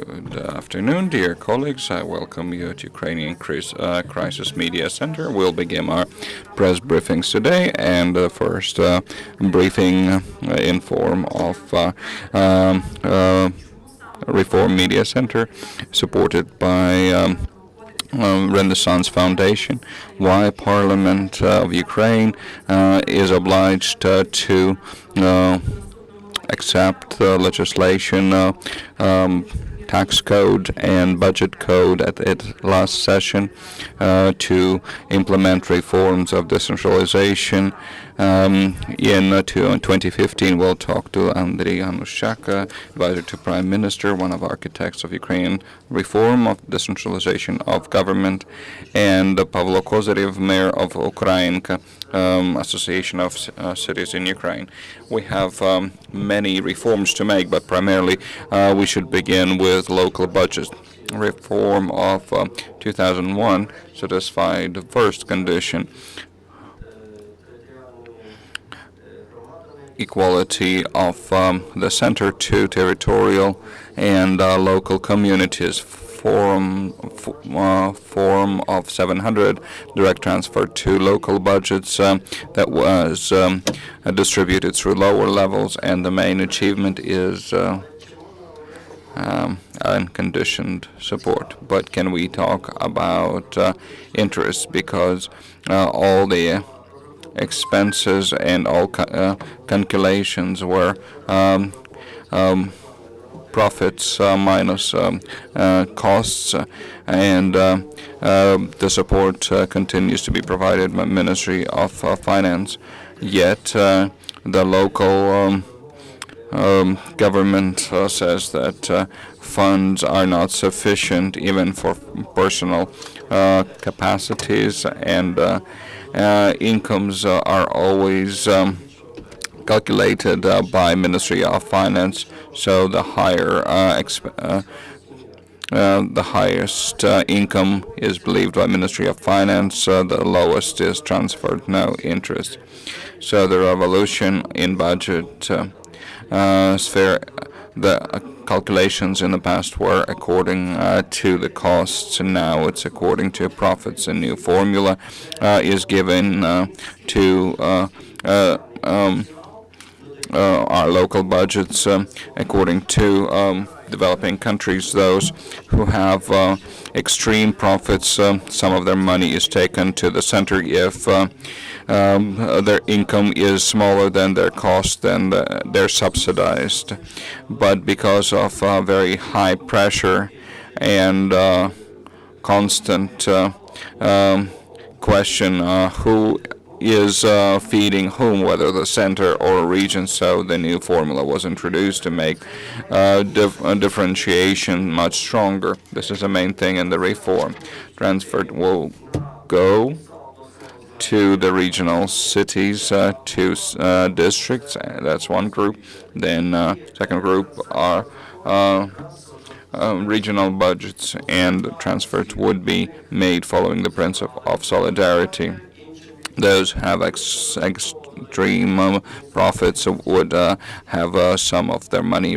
Good afternoon, dear colleagues. I welcome you to Ukrainian Crisis Media Center. We'll begin our press briefings today, and the first briefing in form of Reform Media Center, supported by Renaissance Foundation, why Parliament of Ukraine is obliged to accept legislation, tax code and budget code at its last session to implement reforms of decentralization. In 2015, we'll talk to Yuriy Ganuschak, advisor to Prime Minister, one of architects of Ukrainian reform of decentralization of government, and Pavlo Kozyrev, mayor of Ukrayinka, Association of Cities in Ukraine. We have many reforms to make, but primarily we should begin with local budget. Reform of 2001 satisfied the first condition: equality of the center to territorial and local communities. Form of 700 direct transfer to local budgets that was distributed through lower levels, and the main achievement is unconditioned support. But can we talk about interest? Because all the expenses and all calculations were profits minus costs, and the support continues to be provided by Ministry of Finance. Yet the local government says that funds are not sufficient even for personal capacities, and incomes are always calculated by Ministry of Finance. So the highest income is believed by Ministry of Finance. The lowest is transferred, no interest. So the revolution in budget sphere, the calculations in the past were according to the costs, and now it's according to profits. A new formula is given to our local budgets according to developing countries. Those who have extreme profits, some of their money is taken to the center. If their income is smaller than their cost, then they're subsidized. But because of very high pressure and constant question who is feeding whom, whether the center or a region, so the new formula was introduced to make differentiation much stronger. This is the main thing in the reform. Transfer will go to the regional cities, to districts. That's one group. Then second group are regional budgets, and transfers would be made following the principle of solidarity. Those who have extreme profits would have some of their money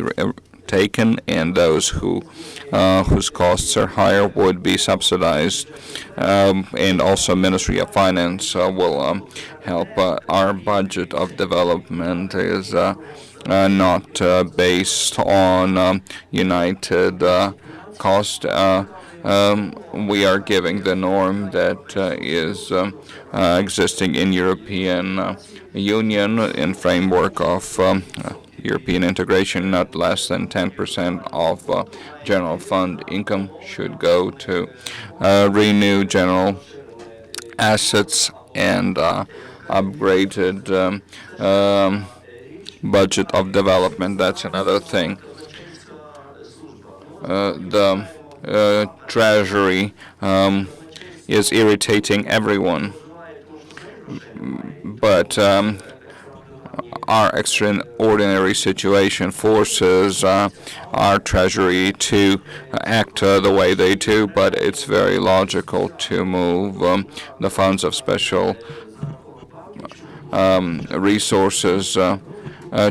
taken, and those whose costs are higher would be subsidized. And also Ministry of Finance will help. Our budget of development is not based on united cost. We are giving the norm that is existing in European Union in framework of European integration. Not less than 10% of general fund income should go to renew general assets and upgraded budget of development. That's another thing. The Treasury is irritating everyone, but our extraordinary situation forces our Treasury to act the way they do, but it's very logical to move the funds of special resources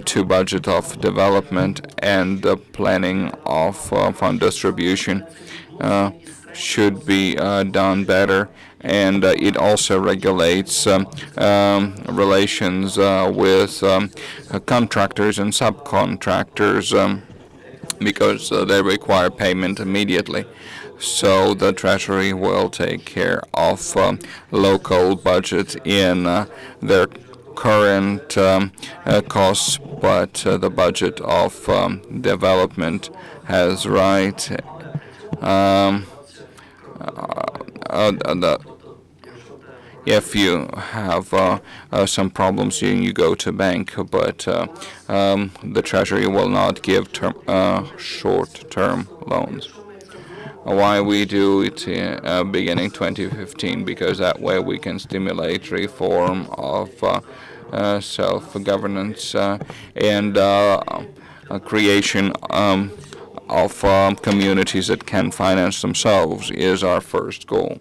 to budget of development, and the planning of fund distribution should be done better. And it also regulates relations with contractors and subcontractors because they require payment immediately. So the Treasury will take care of local budget in their current costs, but the budget of development has right. If you have some problems, you go to bank, but the Treasury will not give short-term loans. Why we do it beginning 2015? Because that way we can stimulate reform of self-governance and creation of communities that can finance themselves is our first goal.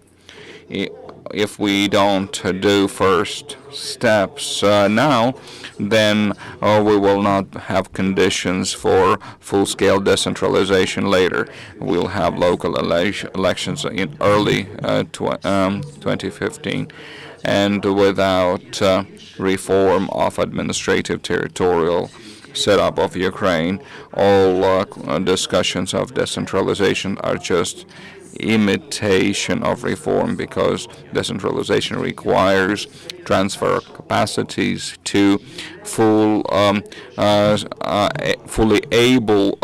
If we don't do first steps now, then we will not have conditions for full-scale decentralization later. We'll have local elections in early 2015, and without reform of administrative territorial setup of Ukraine, all discussions of decentralization are just imitation of reform, because decentralization requires transfer of capacities to fully able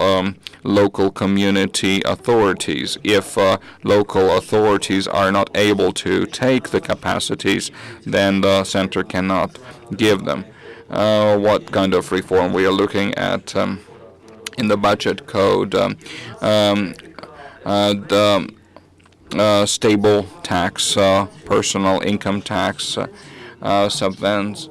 local community authorities. If local authorities are not able to take the capacities, then the center cannot give them. What kind of reform we are looking at in the budget code? The stable tax, personal income tax, subventions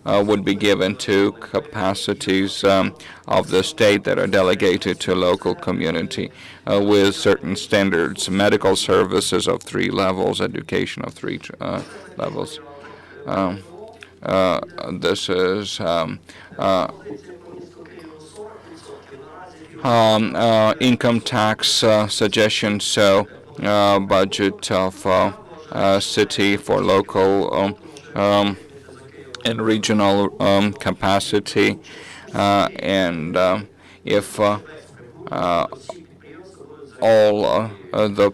would be given to capacities of the state that are delegated to local community with certain standards, medical services of 3 levels, education of 3 levels. This is income tax suggestion, so budget of city for local and regional capacity, and if all the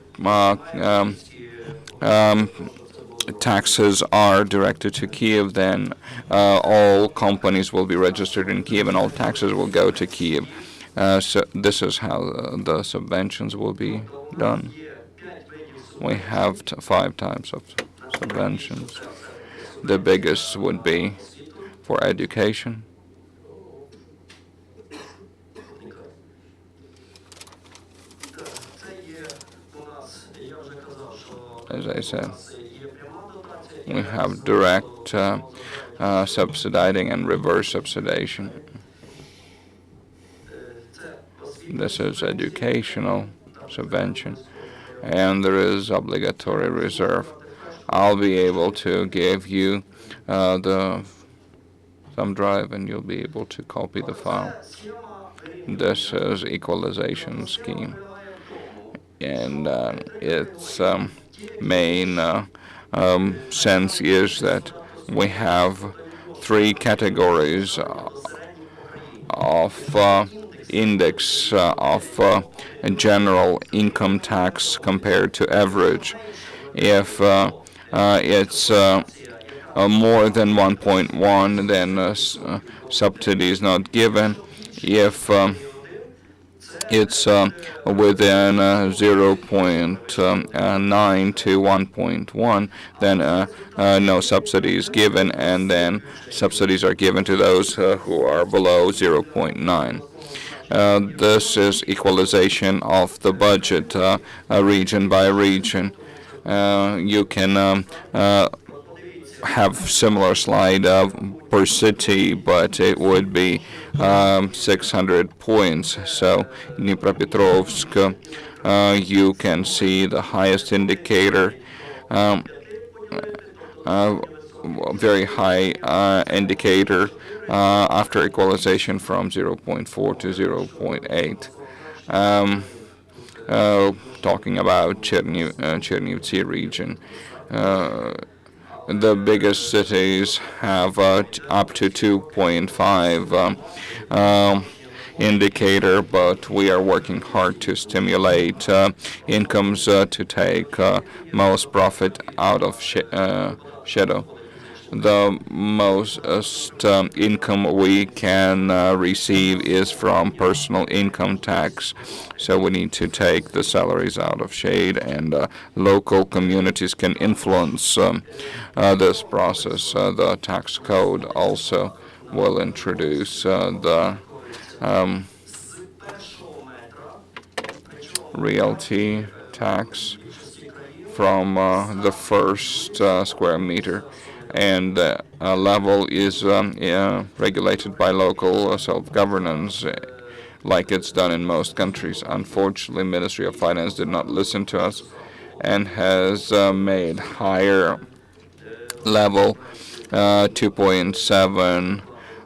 taxes are directed to Kiev, then all companies will be registered in Kiev and all taxes will go to Kiev. So this is how the subventions will be done. We have 5 types of subventions. The biggest would be for education. As I said, we have direct subsidizing and reverse subsidization. This is educational subvention, and there is obligatory reserve. I'll be able to give you the thumb drive, and you'll be able to copy the file. This is equalization scheme, and its main sense is that we have 3 categories of index of general income tax compared to average. If it's more than 1.1, then subsidy is not given. If it's within 0.9 to 1.1, then no subsidy is given, and then subsidies are given to those who are below 0.9. This is equalization of the budget region by region. You can have similar slide per city, but it would be 600 points. So Dnipropetrovsk, you can see the highest indicator very high indicator after equalization from 0.4 to 0.8. Talking about Chernivtsi region. The biggest cities have up to 2.5 indicator, but we are working hard to stimulate incomes to take most profit out of shadow. The most income we can receive is from personal income tax. So we need to take the salaries out of shade, and local communities can influence this process. The tax code also will introduce the Realty tax from the first square meter, and level is regulated by local self-governance, like it's done in most countries. Unfortunately, Ministry of Finance did not listen to us and has made higher level 2.7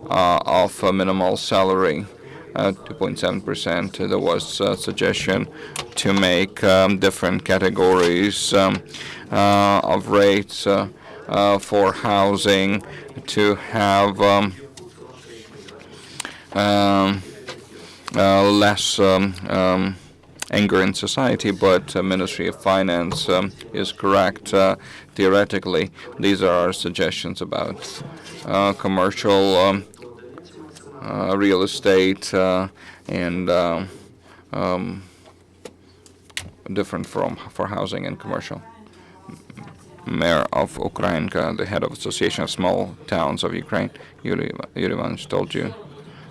of minimal salary, 2.7%. There was a suggestion to make different categories of rates for housing, to have less anger in society, but Ministry of Finance is correct. Theoretically, these are our suggestions about commercial real estate and different for housing and commercial. Mayor of Ukrayinka, the head of Association of Small Towns of Ukraine, Yuriy Ganuschak, told you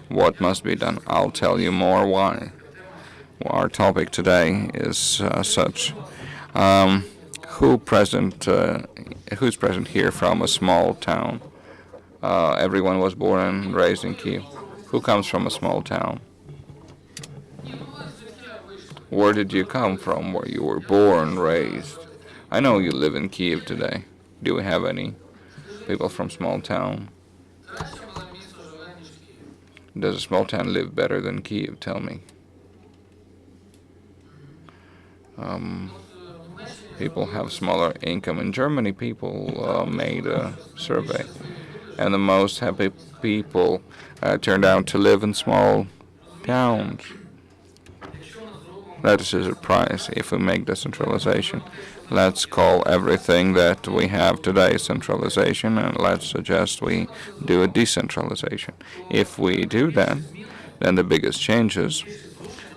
what must be done. I'll tell you more why. Our topic today is such. Who's present here from a small town? Everyone was born and raised in Kiev. Who comes from a small town? Where did you come from? Where you were born, raised? I know you live in Kiev today. Do we have any people from small town? Does a small town live better than Kiev? Tell me. People have smaller income. In Germany, people made a survey, and the most happy people turned out to live in small towns. That is a surprise if we make decentralization. Let's call everything that we have today centralization, and let's suggest we do a decentralization. If we do that, then the biggest changes,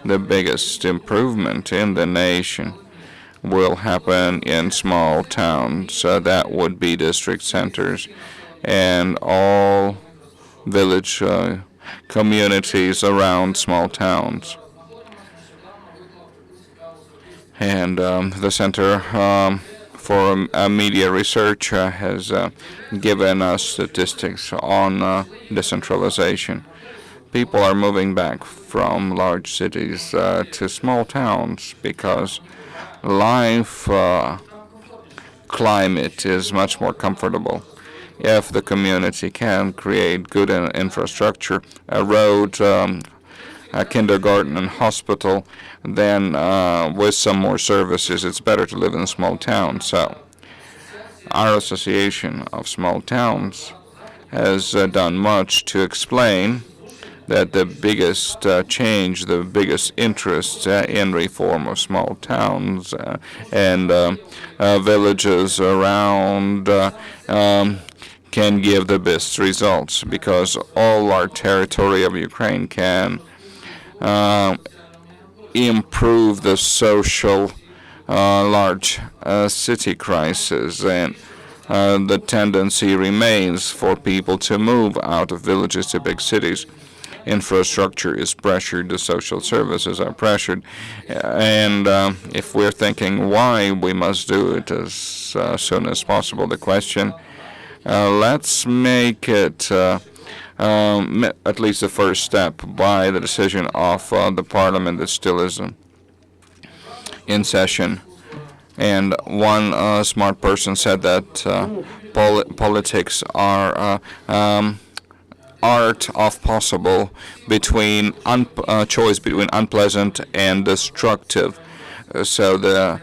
the biggest improvement in the nation will happen in small towns. That would be district centers and all village communities around small towns. And the Center for Media Research has given us statistics on decentralization. People are moving back from large cities to small towns because life climate is much more comfortable. If the community can create good infrastructure, a road, a kindergarten and hospital, then with some more services, it's better to live in a small town. So our Association of Small Towns has done much to explain that the biggest change, the biggest interest in reform of small towns and villages around can give the best results, because all our territory of Ukraine can improve the social large city crisis, and the tendency remains for people to move out of villages to big cities. Infrastructure is pressured, the social services are pressured, and if we're thinking why, we must do it as soon as possible. The question, let's make it at least the first step by the decision of the parliament that still is in session. And one smart person said that politics are art of possible between choice between unpleasant and destructive. So the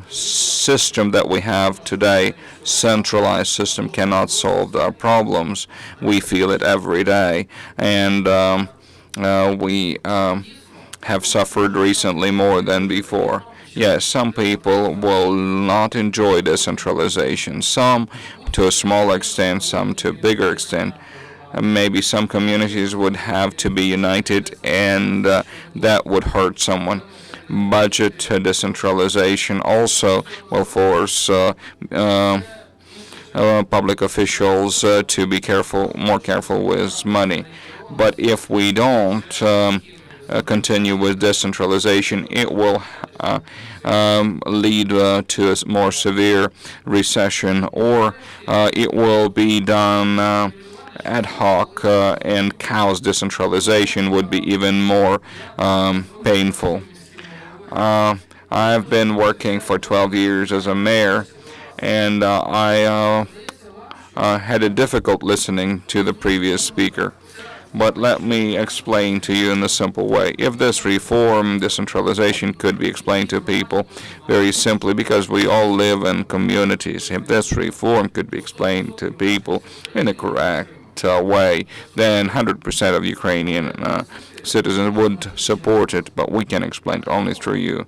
system that we have today, centralized system, cannot solve our problems. We feel it every day, and we have suffered recently more than before. Yes, some people will not enjoy decentralization, some to a small extent, some to a bigger extent. Maybe some communities would have to be united, and that would hurt someone. Budget decentralization also will force public officials to be more careful with money. But if we don't continue with decentralization, it will lead to a more severe recession, or it will be done ad hoc, and chaos decentralization would be even more painful. I've been working for 12 years as a mayor, and I had a difficult listening to the previous speaker. But let me explain to you in a simple way. If this reform, decentralization, could be explained to people very simply, because we all live in communities, if this reform could be explained to people in a correct way, then 100% of Ukrainian citizens would support it, but we can explain it only through you.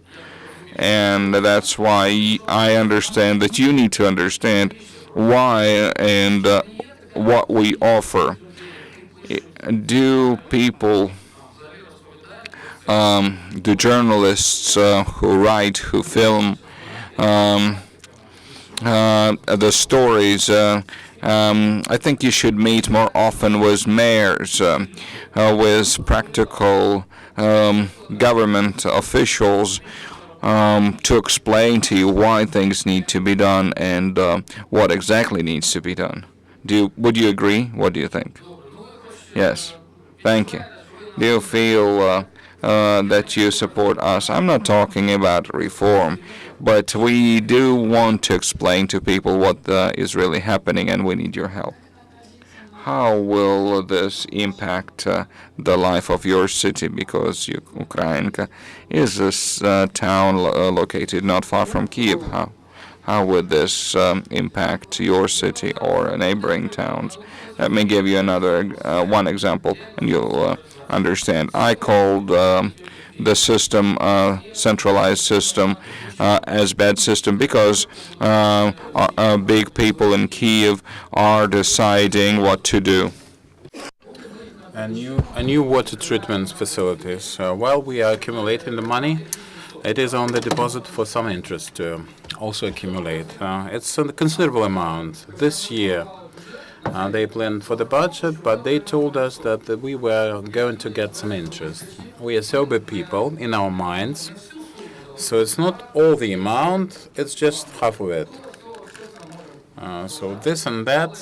And that's why I understand that you need to understand why and what we offer. Do people, do journalists who write, who film the stories, I think you should meet more often with mayors, with practical government officials, to explain to you why things need to be done and what exactly needs to be done. Would you agree? What do you think? Yes. Thank you. Do you feel that you support us? I'm not talking about reform, but we do want to explain to people what is really happening, and we need your help. How will this impact the life of your city? Because Ukrayinka is a town located not far from Kiev. How would this impact your city or neighboring towns? Let me give you another one example, and you'll understand. I called the system, centralized system, as bad system because big people in Kiev are deciding what to do. A new water treatment facilities. While we are accumulating the money, it is on the deposit for some interest to also accumulate. It's a considerable amount. This year, they planned for the budget, but they told us that we were going to get some interest. We are sober people in our minds, so it's not all the amount, it's just half of it. So this and that,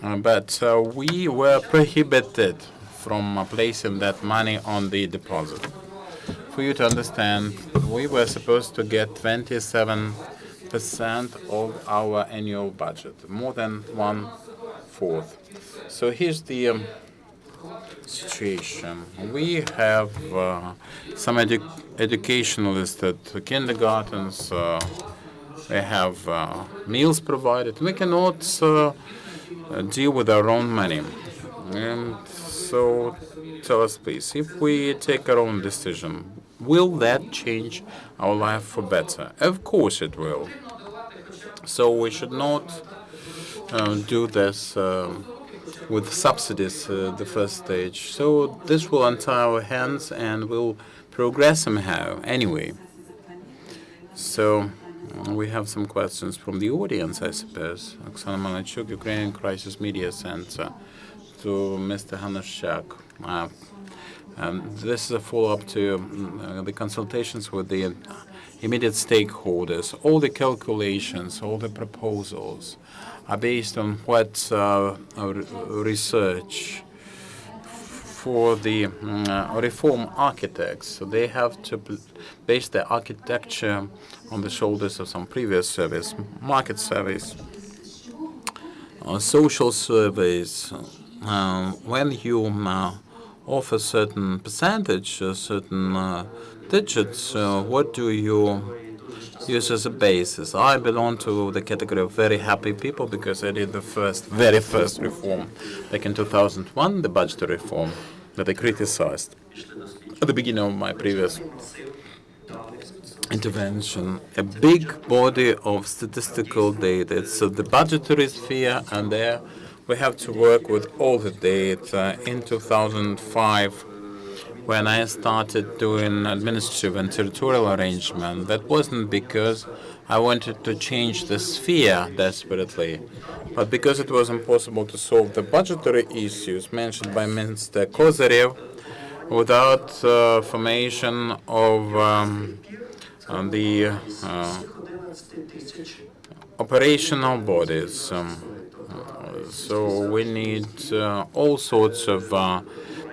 but we were prohibited from placing that money on the deposit. For you to understand, we were supposed to get 27% of our annual budget, more than 1/4. So here's the situation. We have some educationalists at kindergartens. They have meals provided. We cannot deal with our own money. And so tell us, please, if we take our own decision, will that change our life for better? Of course it will. So we should not do this with subsidies the first stage. So this will untie our hands and will progress somehow anyway. So we have some questions from the audience, I suppose. Oksana Malachuk, Ukrainian Crisis Media Center, to Mr. Ganuschak. This is a follow-up to the consultations with the immediate stakeholders. All the calculations, all the proposals are based on what research for the reform architects. So they have to base their architecture on the shoulders of some previous surveys, market surveys, social surveys. When you offer certain percentage, certain digits, what do you use as a basis? I belong to the category of very happy people because I did the very first reform back in 2001, the budgetary reform that I criticized at the beginning of my previous intervention. A big body of statistical data. It's the budgetary sphere, and there we have to work with all the data. In 2005, when I started doing administrative and territorial arrangement, that wasn't because I wanted to change the sphere desperately, but because it was impossible to solve the budgetary issues mentioned by Mr. Kozyrev without formation of the operational bodies. So we need all sorts of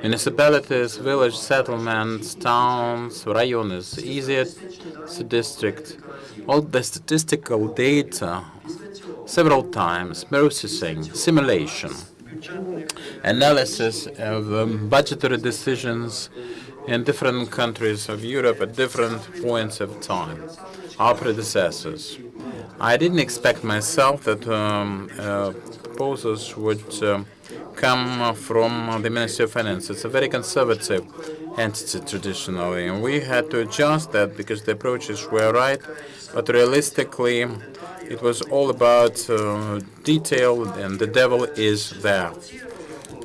municipalities, village settlements, towns, rayons, easier to district, all the statistical data several times, processing, simulation, analysis of budgetary decisions in different countries of Europe at different points of time, our predecessors. I didn't expect myself that proposals would come from the Ministry of Finance. It's a very conservative entity traditionally, and we had to adjust that because the approaches were right, but realistically it was all about detail, and the devil is there.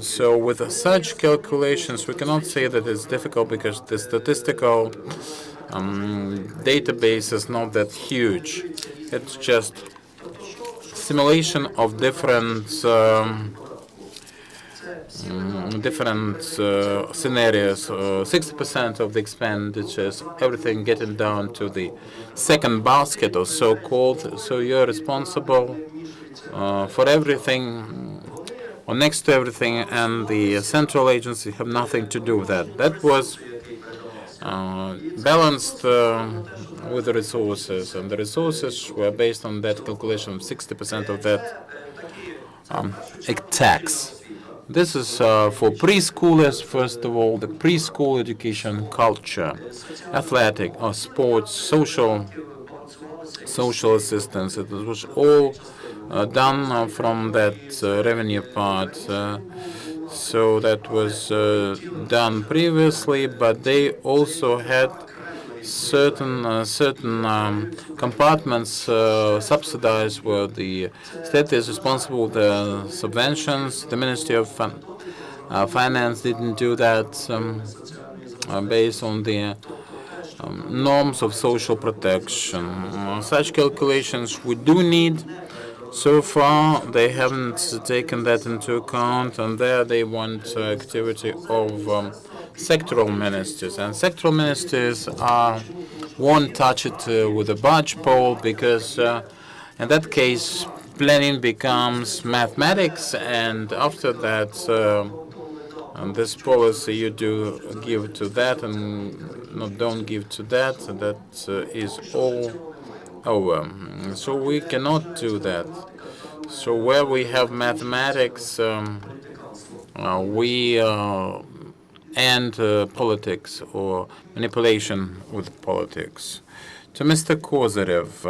So with such calculations, we cannot say that it's difficult because the statistical database is not that huge. It's just simulation of different scenarios. 60% of the expenditures, everything getting down to the second basket or so-called. So you're responsible for everything or next to everything, and the central agency have nothing to do with that. That was balanced with the resources, and the resources were based on that calculation of 60% of that tax. This is for preschoolers, first of all, the preschool education, culture, athletic or sports, social assistance. It was all done from that revenue part. So that was done previously, but they also had certain compartments subsidized where the state is responsible for the subventions. The Ministry of Finance didn't do that based on the norms of social protection. Such calculations we do need. So far, they haven't taken that into account, and there they want activity of sectoral ministers. And sectoral ministers won't touch it with a budge pole because, in that case, planning becomes mathematics, and after that, this policy you do give to that and don't give to that. That is all over. So we cannot do that. So where we have mathematics, we end politics or manipulation with politics. To Mr. Kozyrev,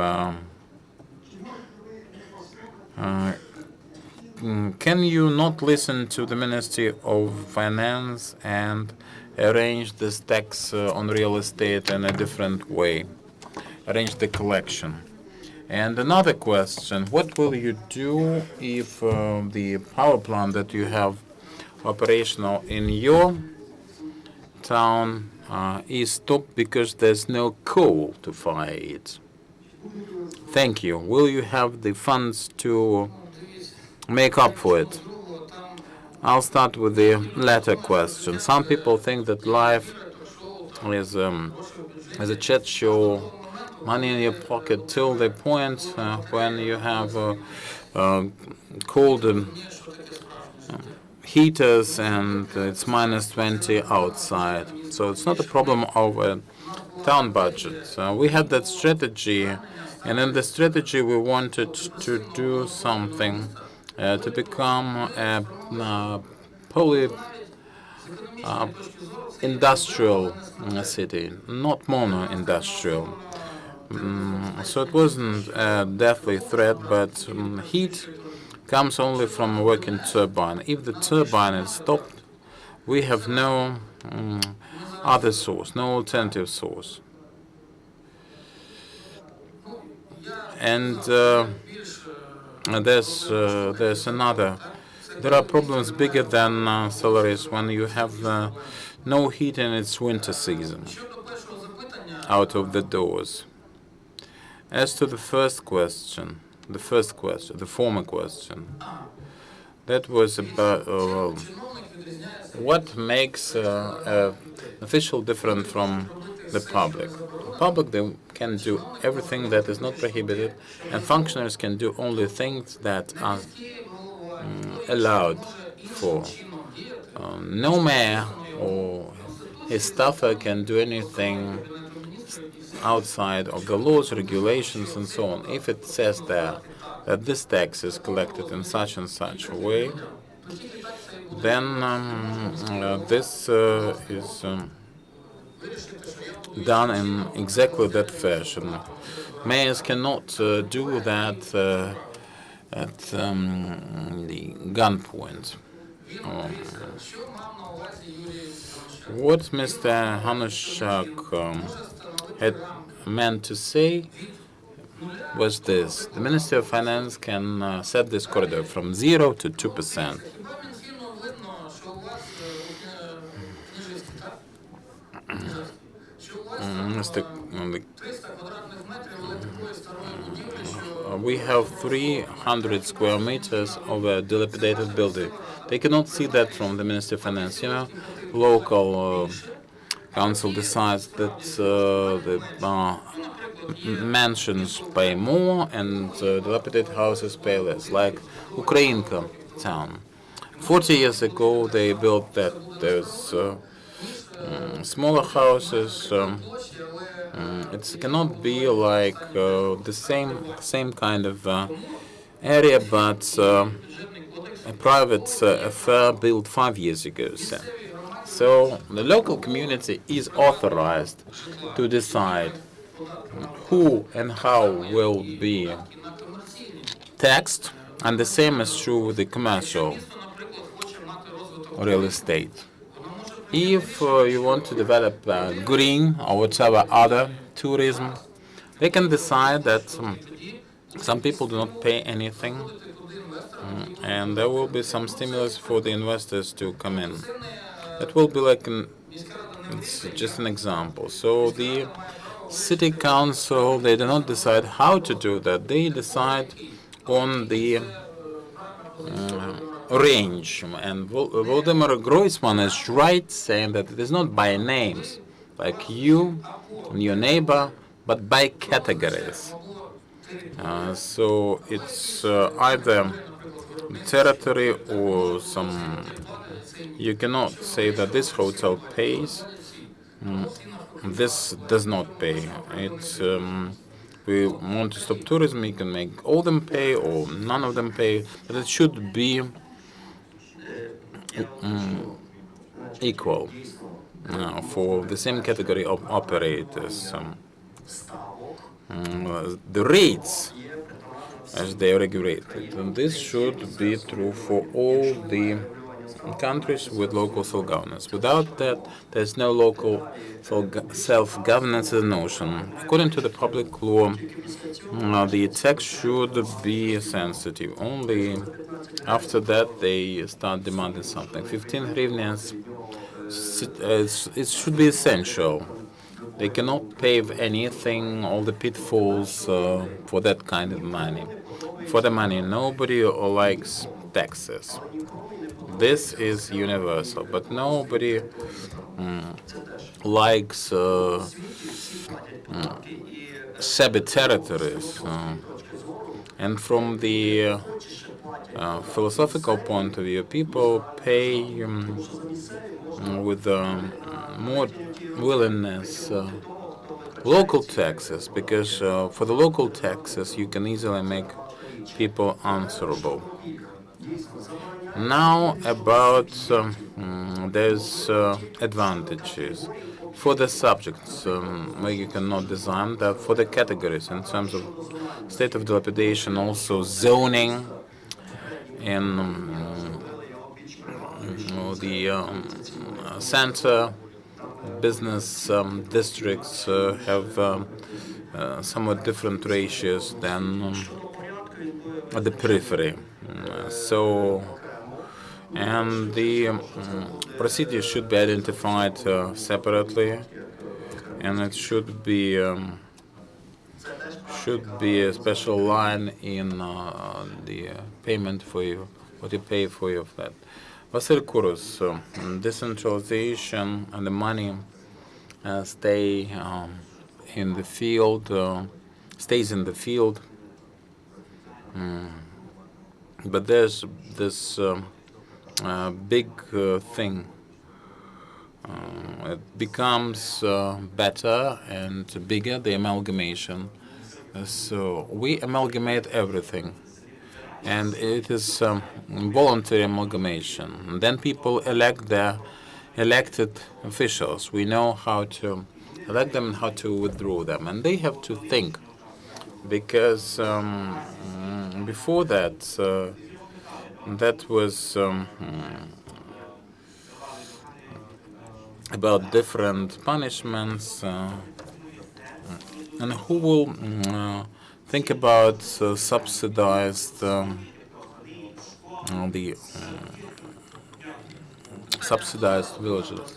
can you not listen to the Ministry of Finance and arrange this tax on real estate in a different way? Arrange the collection. And another question, what will you do if the power plant that you have operational in your town is stopped because there's no coal to fire it? Thank you. Will you have the funds to make up for it? I'll start with the latter question. Some people think that life is a chat show, money in your pocket till the point when you have cold heaters and it's minus 20 outside. So it's not a problem of a town budget. We had that strategy, and in the strategy we wanted to do something to become a poly industrial city, not mono industrial. So it wasn't a deathly threat, but heat comes only from a working turbine. If the turbine is stopped, we have no other source, no alternative source. And there's another. There are problems bigger than salaries when you have no heat in its winter season out of the doors. As to the former question, that was about what makes official different from the public. Public, they can do everything that is not prohibited, and functionaries can do only things that are allowed for. No mayor or his staffer can do anything outside of the laws, regulations, and so on. If it says there that this tax is collected in such and such a way, then this is done in exactly that fashion. Mayors cannot do that at the gunpoint. What Mr. Ganuschak had meant to say was this: the Ministry of Finance can set this corridor from 0 to 2%. We have 300 square meters of a dilapidated building. They cannot see that from the Ministry of Finance. Local council decides that the mansions pay more and dilapidated houses pay less, like Ukrayinka town. 40 years ago, they built that. There's smaller houses. It cannot be like the same kind of area, but a private affair built 5 years ago. So the local community is authorized to decide who and how will be taxed, and the same is true with the commercial real estate. If you want to develop green or whatever other tourism, they can decide that some people do not pay anything, and there will be some stimulus for the investors to come in. It will be like it's just an example. So the city council, they do not decide how to do that. They decide on the range. And Vladimir Groisman is right saying that it is not by names, like you and your neighbor, but by categories. So it's either territory or some. You cannot say that this hotel pays, this does not pay. It's we want to stop tourism. We can make all them pay or none of them pay, but it should be equal for the same category of operators. The rates as they are regulated, and this should be true for all the countries with local self-governance. Without that, there's no local self-governance as a notion. According to the public law, the tax should be sensitive. Only after that they start demanding something. 15 hryvnias, it should be essential. They cannot pave anything, all the pitfalls for that kind of money. For the money, nobody likes taxes. This is universal, but nobody likes shabby territories. And from the philosophical point of view, people pay with more willingness local taxes, because for the local taxes you can easily make people answerable. Now about there's advantages for the subjects where you cannot design that, for the categories in terms of state of dilapidation, also zoning, and the center business districts have somewhat different ratios than at the periphery. So, and the procedures should be identified separately, and it should be a special line in the payment for you, what you pay for your flat. Vasyl Kurus, decentralization and the money stay in the field, stays in the field. But there's this big thing. It becomes better and bigger, the amalgamation. So we amalgamate everything, and it is voluntary amalgamation. And then people elect their elected officials. We know how to elect them and how to withdraw them, and they have to think, because before that, that was about different punishments, and who will think about subsidized the subsidized villages.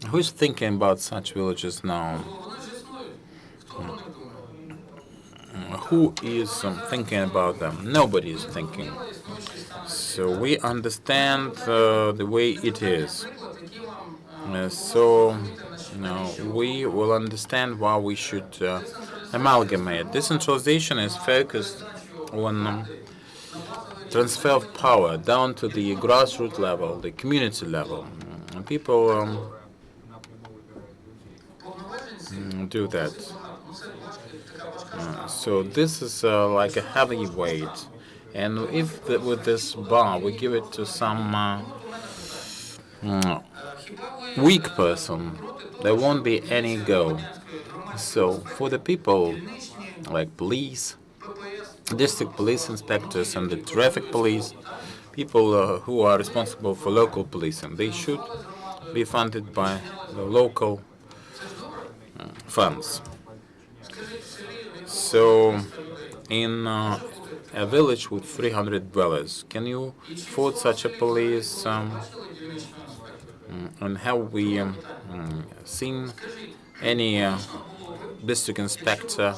Who is thinking about such villages now? Who is thinking about them? Nobody is thinking. So we understand the way it is. So we will understand why we should amalgamate. Decentralization is focused on transfer of power down to the grassroots level, the community level. People do that. So this is like a heavy weight, and if with this bar we give it to some weak person, there won't be any go. So for the people like police, district police inspectors, and the traffic police, people who are responsible for local policing, they should be funded by the local funds. So in a village with 300 dwellers, can you afford such a police? And have we seen any district inspector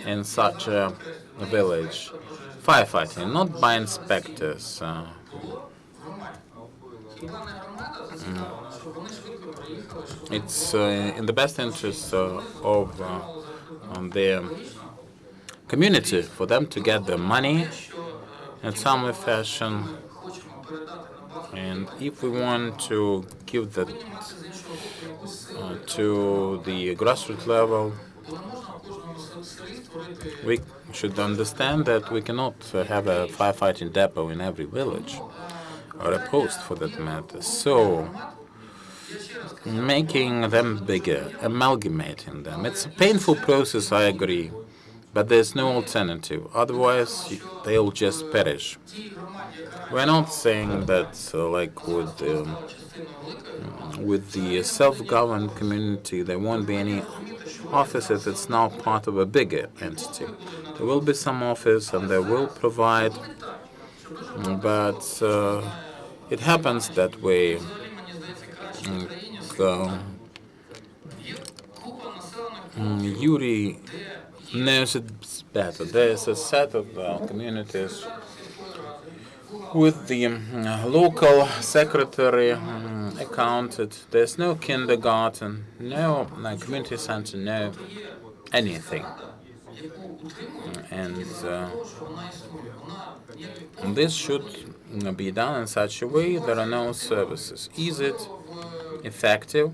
in such a village firefighting, not by inspectors? It's in the best interest of the community for them to get the money in some fashion. And if we want to give that to the grassroots level, we should understand that we cannot have a firefighting depot in every village, or a post for that matter. So, making them bigger, amalgamating them, it's a painful process, I agree, but there's no alternative. Otherwise, they'll just perish. We're not saying that, like with the self-governed community, there won't be any offices. It's now part of a bigger entity. There will be some office, and they will provide, but it happens that way. Yuriy knows it better. There's a set of communities with the local secretary accounted. There's no kindergarten, no community center, no anything. And this should be done in such a way there are no services. Is it effective,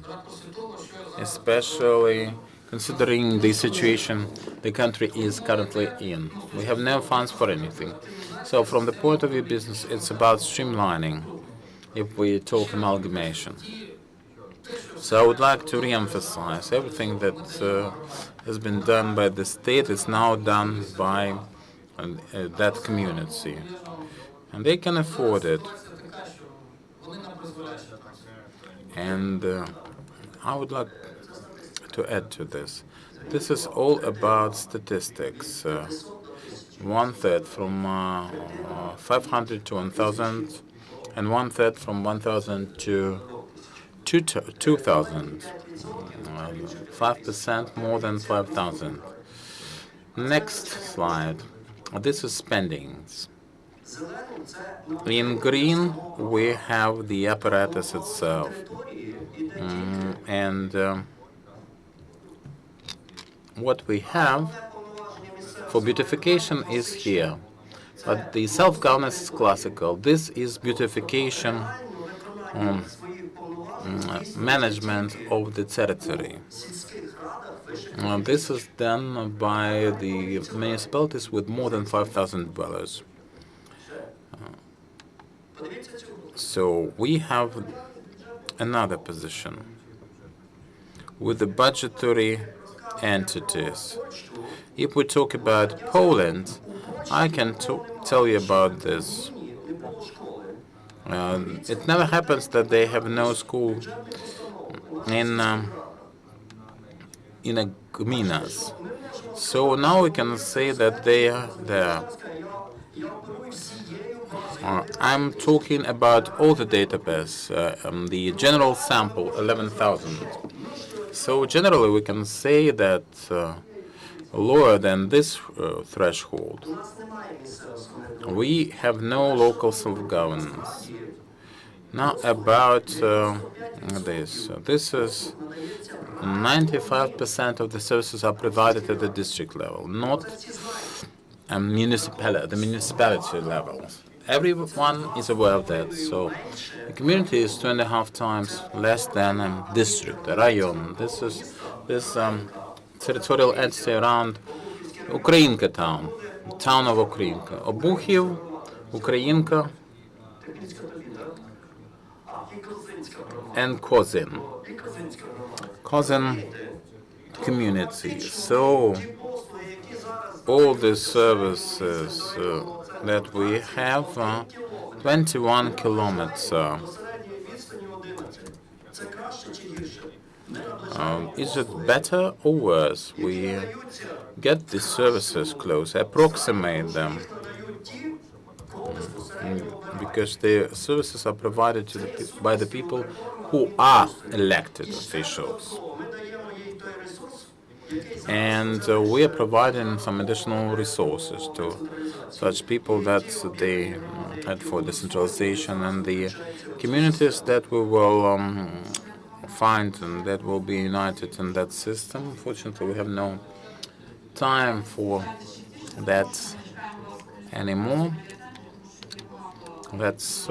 especially considering the situation the country is currently in? We have no funds for anything. So from the point of view of business, it's about streamlining if we talk amalgamation. So I would like to re-emphasize everything that has been done by the state is now done by that community. And they can afford it. And I would like to add to this. This is all about statistics. One third from 500 to 1,000, and one third from 1,000 to 2,000. 5% more than 5,000. Next slide. This is spendings. In green, we have the apparatus itself. And what we have for beautification is here. But the self-governance is classical. This is beautification management of the territory. This is done by the municipalities with more than 5,000 dwellers. So we have another position with the budgetary entities. If we talk about Poland, I can tell you about this. It never happens that they have no school in a gminas. So now we can say that they are there. I'm talking about all the database, the general sample, 11,000. So generally we can say that lower than this threshold, we have no local self-governance. Now about this. This is 95% of the services are provided at the district level, not the municipality level. Everyone is aware of that. So the community is 2.5 times less than a district, a rayon. This is this territorial entity around Ukrayinka town, the town of Ukrayinka. Obuchiv, Ukrayinka, and Kozyn community. So all the services that we have, 21 kilometers. Is it better or worse? We get the services close, approximate them, because the services are provided to by the people who are elected officials. And we are providing some additional resources to such people that they had for decentralization, and the communities that we will find and that will be united in that system. Unfortunately, we have no time for that anymore. That's